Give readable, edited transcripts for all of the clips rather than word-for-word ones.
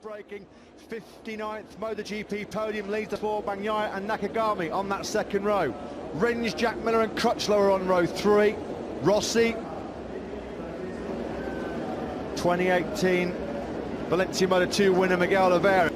Breaking 59th MotoGP podium leads the four Bagnaia and Nakagami on that second row. Rins, Jack Miller and Crutchlow are on row 3. Rossi, 2018 Valencia Moto 2 winner Miguel Oliveira.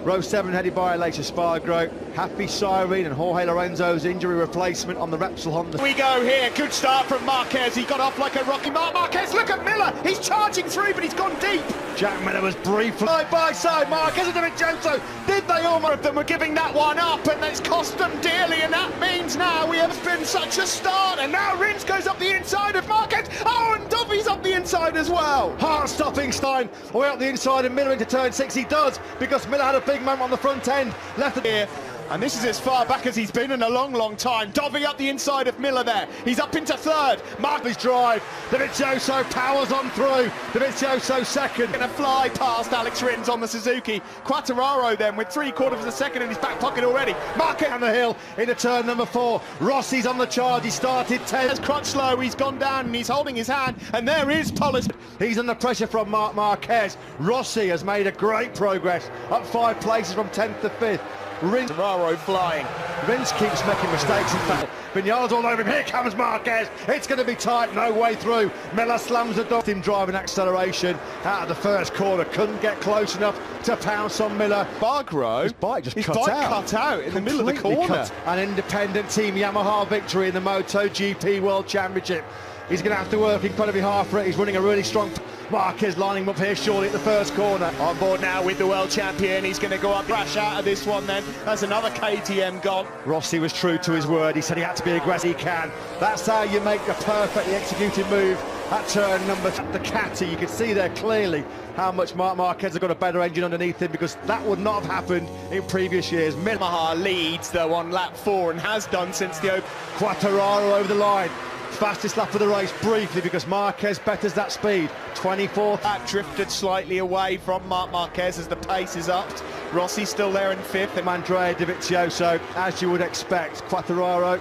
Row 7 headed by Aleix Espargaro, Happy Cyrene and Jorge Lorenzo's injury replacement on the Repsol Honda. We go here, good start from Marquez, he got off like a rocky. Marquez, look at Miller, he's charging through but he's gone deep. Jack Miller was briefly side by side, Marquez and Dovizioso, did they almost? Of them were giving that one up and it's cost them dearly, and that means now we have been such a start, and now Rins goes up the inside of Marquez, oh and Dovi's up the inside as well. Heart-stopping Stein, way up the inside and Miller into turn 6, he does, because Miller had a big moment on the front end, left it here. And this is as far back as he's been in a long time. Dovi up the inside of Miller there. He's up into third. Marquez drive. Dovizioso powers on through. Dovizioso second. Gonna fly past Alex Rins on the Suzuki. Quartararo then with 3/4 of a second in his back pocket already. Marquez down the hill into turn number 4. Rossi's on the charge. He started 10. There's Crutchlow. He's gone down and he's holding his hand. And there is Polis. He's under pressure from Marquez. Rossi has made a great progress. Up 5 places from 10th to 5th. Rins flying. Rins keeps making mistakes. In fact, Vinales all over him. Here comes Marquez. It's going to be tight. No way through. Miller slams the door. Him driving acceleration out of the first corner. Couldn't get close enough to pounce on Miller. His bike just his cut bike out. cut out in the middle of the corner. Cut. An independent team Yamaha victory in the MotoGP World Championship. He's going to have to work incredibly hard for it. He's running a really strong. Marquez lining him up here surely at the first corner. On board now with the world champion. He's going to go up, crash out of this one then. That's another KTM gone. Rossi was true to his word. He said he had to be aggressive. He can. That's how you make a perfectly executed move at turn number the Catty. You can see there clearly how much Marquez has got a better engine underneath him, because that would not have happened in previous years. Yamaha leads though on lap 4 and has done since the open. Quartararo over the line. Fastest lap of the race briefly because Marquez betters that speed. 24th. That drifted slightly away from Marquez as the pace is upped. Rossi still there in 5th. And Andrea Dovizioso, as you would expect. Quartararo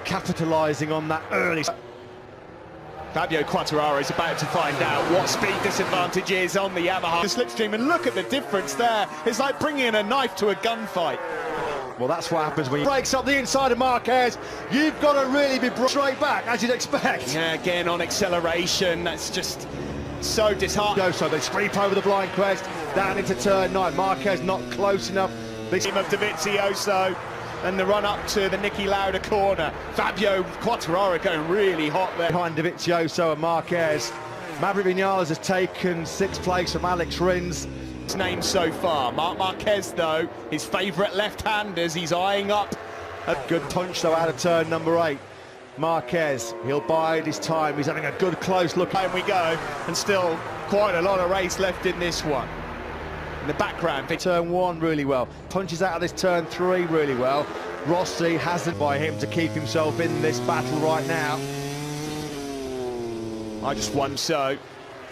capitalising on that early. Fabio Quartararo is about to find out what speed disadvantage is on the Yamaha. The slipstream, and look at the difference there. It's like bringing a knife to a gunfight. Well, that's what happens when you breaks up the inside of Marquez. You've got to really be straight back, as you'd expect. Yeah, again on acceleration, that's just so disheartening. So they scrape over the blind crest, down into turn 9. Marquez not close enough. This team of Dovizioso and the run up to the Niki Lauda corner. Fabio Quartararo going really hot there. Behind Dovizioso and Marquez. Maverick Vinales has taken 6th place from Alex Rins. Name so far. Marquez though, his favourite left-handers, he's eyeing up. A good punch though out of turn number 8. Marquez, he'll bide his time. He's having a good close look. And we go, and still quite a lot of race left in this one. In the background, turn 1 really well. Punches out of this turn 3 really well. Rossi hasn't by him to keep himself in this battle right now. I just won so.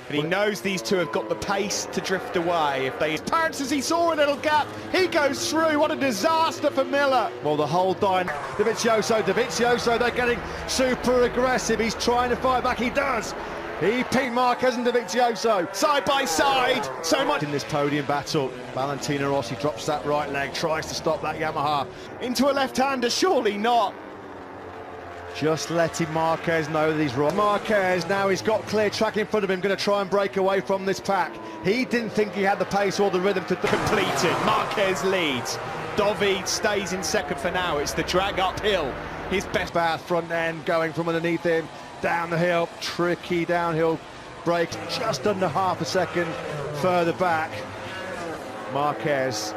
And he knows these two have got the pace to drift away. If they pounces, he saw a little gap. He goes through. What a disaster for Miller. Well, the whole Dovizioso, they're getting super aggressive. He's trying to fight back. He does. He pinned Marquez and Dovizioso side by side. So much in this podium battle. Valentino Rossi drops that right leg, tries to stop that Yamaha. Into a left-hander, surely not. Just letting Marquez know that he's wrong. Marquez, now he's got clear track in front of him, going to try and break away from this pack. He didn't think he had the pace or the rhythm to completed. Marquez leads. Dovi stays in second for now. It's the drag uphill. His best path front end going from underneath him, down the hill, tricky downhill break, just under half a second further back. Marquez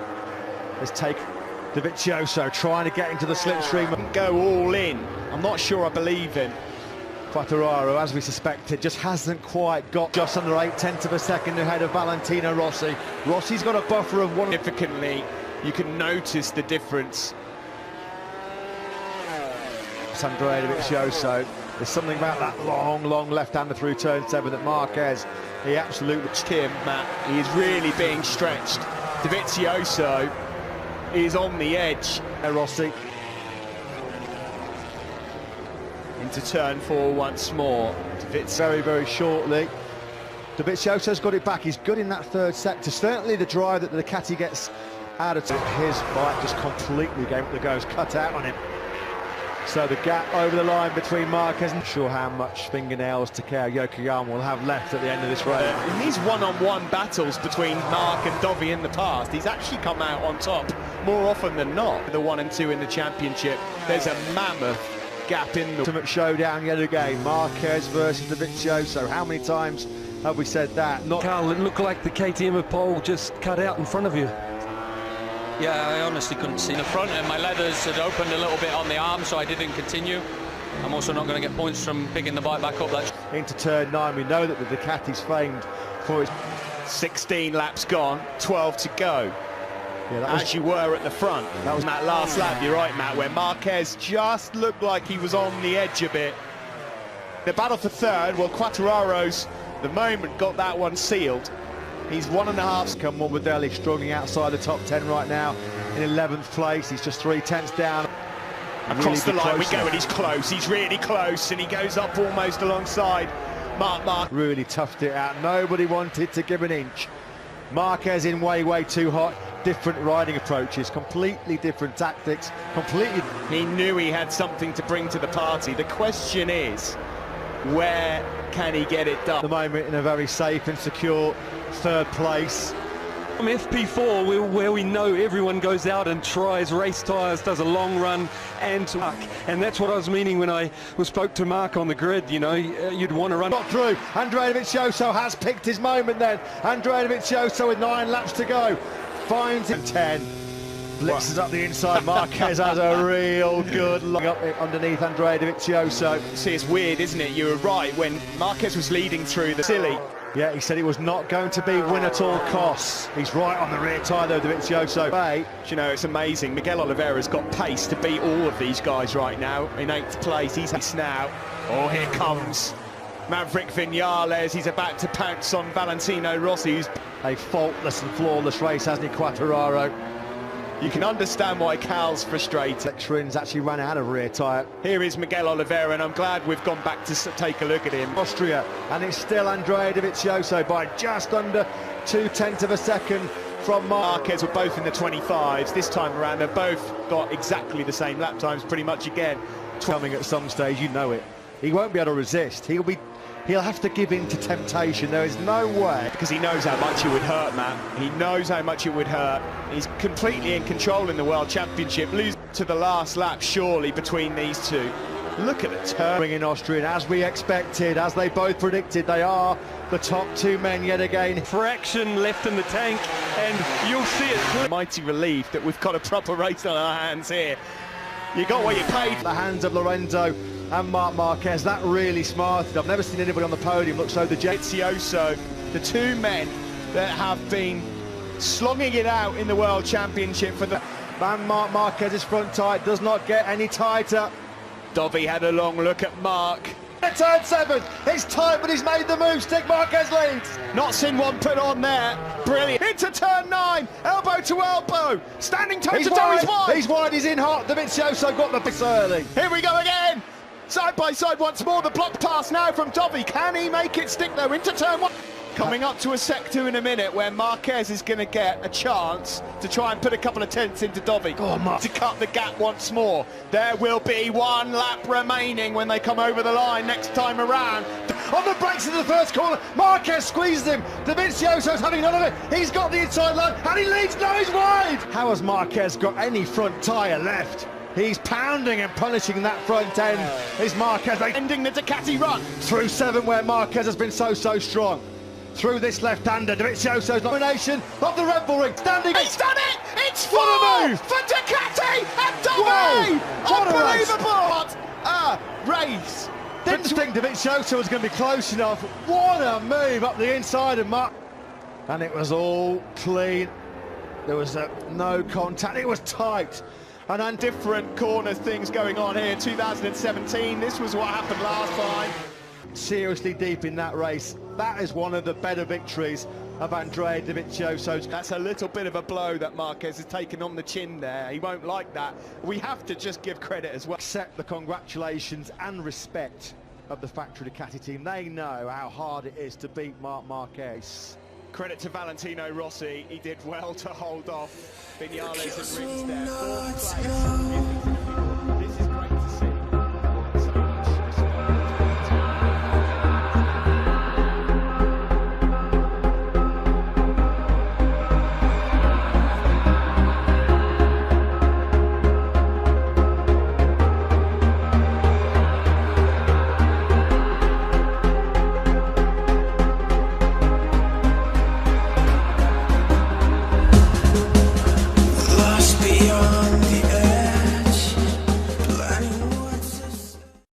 has taken Dovizioso trying to get into the slipstream and go all in. I'm not sure I believe him. Quartararo, as we suspected, just hasn't quite got just under 8/10 of a second ahead of Valentino Rossi. Rossi's got a buffer of 1. Significantly, you can notice the difference. Andrea Dovizioso, there's something about that long left-hander through turn 7 that Marquez, he absolutely... Him, Matt, he is really being stretched. Dovizioso is on the edge. Rossi into turn 4 once more. Very shortly. Dovizioso's got it back. He's good in that third sector. Certainly the drive that the Ducati gets out of his bike just completely goes cut out on him. So the gap over the line between Marquez, I'm not sure how much fingernails Takeo Yokoyama will have left at the end of this race. In these one-on-one battles between Mark and Dovi in the past, he's actually come out on top more often than not. The 1 and 2 in the championship, there's a mammoth gap in the ultimate showdown yet again. Marquez versus Dovizioso. How many times have we said that? Not Carl, it looked like the KTM pole just cut out in front of you. Yeah, I honestly couldn't see the front, and my leathers had opened a little bit on the arm, so I didn't continue. I'm also not going to get points from picking the bike back up. Into turn 9, we know that the Ducati's famed for its 16 laps gone, 12 to go. Yeah, that was, as you were at the front. That was that last lap, you're right, Matt, where Marquez just looked like he was on the edge a bit. The battle for third, well, Quartararo's the moment got that one sealed. He's 1.5. Come Morbidelli struggling outside the top 10 right now in 11th place. He's just 3/10 down. Across really the line we go, now. and he's close. He's really close, and he goes up almost alongside Mark. Really toughed it out. Nobody wanted to give an inch. Marquez in way too hot. Different riding approaches, completely different tactics, completely. He knew he had something to bring to the party. The question is, where can he get it done? At the moment in a very safe and secure third place. From FP4, where we know everyone goes out and tries race tyres, does a long run, and that's what I was meaning when I spoke to Mark on the grid. You know, you'd want to run. Got through. Andrea Dovizioso has picked his moment then. Andrea Dovizioso with 9 laps to go. Finds it 10. Blitzes up the inside. Marquez has a real good look up underneath Andrea Dovizioso. See, it's weird, isn't it? You were right when Marquez was leading through the silly. Yeah, he said it was not going to be win at all costs. He's right on the rear tyre though, Dovizioso. Hey, you know, it's amazing. Miguel Oliveira's got pace to beat all of these guys right now. In 8th place, he's now. Oh, here comes Maverick Vinales. He's about to pounce on Valentino Rossi, who's a faultless and flawless race, hasn't he, Quartararo? You can understand why Cal's frustrated. Rins actually ran out of rear tyre. Here is Miguel Oliveira, and I'm glad we've gone back to take a look at him. Austria, and it's still Andrea Dovizioso by just under 0.2 of a second from Marquez. Were both in the 25s. This time around, they've both got exactly the same lap times, pretty much again. Coming at some stage, you know it. He won't be able to resist. He'll have to give in to temptation. There is no way. Because he knows how much it would hurt, Matt. He knows how much it would hurt. He's completely in control in the World Championship. Lose to the last lap, surely, between these two. Look at the turn. Bringing Austria, as we expected, as they both predicted, they are the top 2 men yet again. Fraction left in the tank, and you'll see it. Mighty relief that we've got a proper race on our hands here. You got what you paid. The hands of Lorenzo and Marc Marquez, that really smarted. I've never seen anybody on the podium look so dejected. Dovizioso, the 2 men that have been slogging it out in the World Championship for the... And Marc Marquez's front tyre does not get any tighter. Dovi had a long look at Mark. Turn 7, it's tight, but he's made the move. Stick Marquez leads. Not seen one put on there. Brilliant. Into turn 9, elbow to elbow. Standing toe to toe, he's wide. He's wide, he's in hot. Dovizioso got the bits early. Here we go again. Side by side once more. The block pass now from Dovi. Can he make it stick though? Into turn 1. Coming up to a sector in a minute where Marquez is going to get a chance to try and put a couple of tenths into Dovi. Go on, Mark. To cut the gap once more. There will be 1 lap remaining when they come over the line next time around. On the brakes in the first corner, Marquez squeezed him. Dovizioso's having none of it. He's got the inside line and he leads. Now he's wide. How has Marquez got any front tyre left? He's pounding and punishing that front end. Is Marquez ending the Ducati run through 7 where Marquez has been so strong. Through this left-hander, Dovizioso's domination of the Red Bull ring. Standing. He's done it! It's 4 for Ducati and Dovi! Unbelievable! What a race! Didn't think Dovizioso was going to be close enough. What a move up the inside of Mark. And it was all clean. There was no contact. It was tight. And different corner things going on here. 2017, this was what happened last time. Seriously deep in that race. That is one of the better victories of Andrea Dovizioso. That's a little bit of a blow that Marquez has taken on the chin there. He won't like that. We have to just give credit as well. Accept the congratulations and respect of the factory Ducati team. They know how hard it is to beat Marc Marquez. Credit to Valentino Rossi, he did well to hold off Vinales and Rins there. Fourth place.